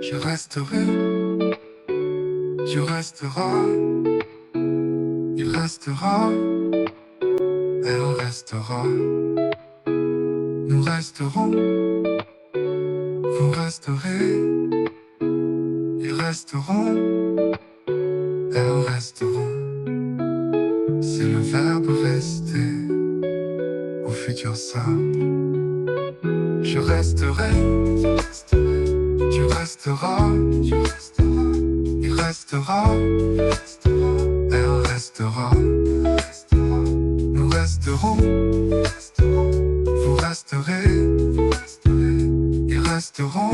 Je resterai, tu resteras, il restera, elle restera. Nous resterons, vous resterez, ils resteront, elles resteront. C'est le verbe rester au futur simple. Je resterai, tu resteras, il restera, elle restera. Nous resterons, vous resterez, ils resteront.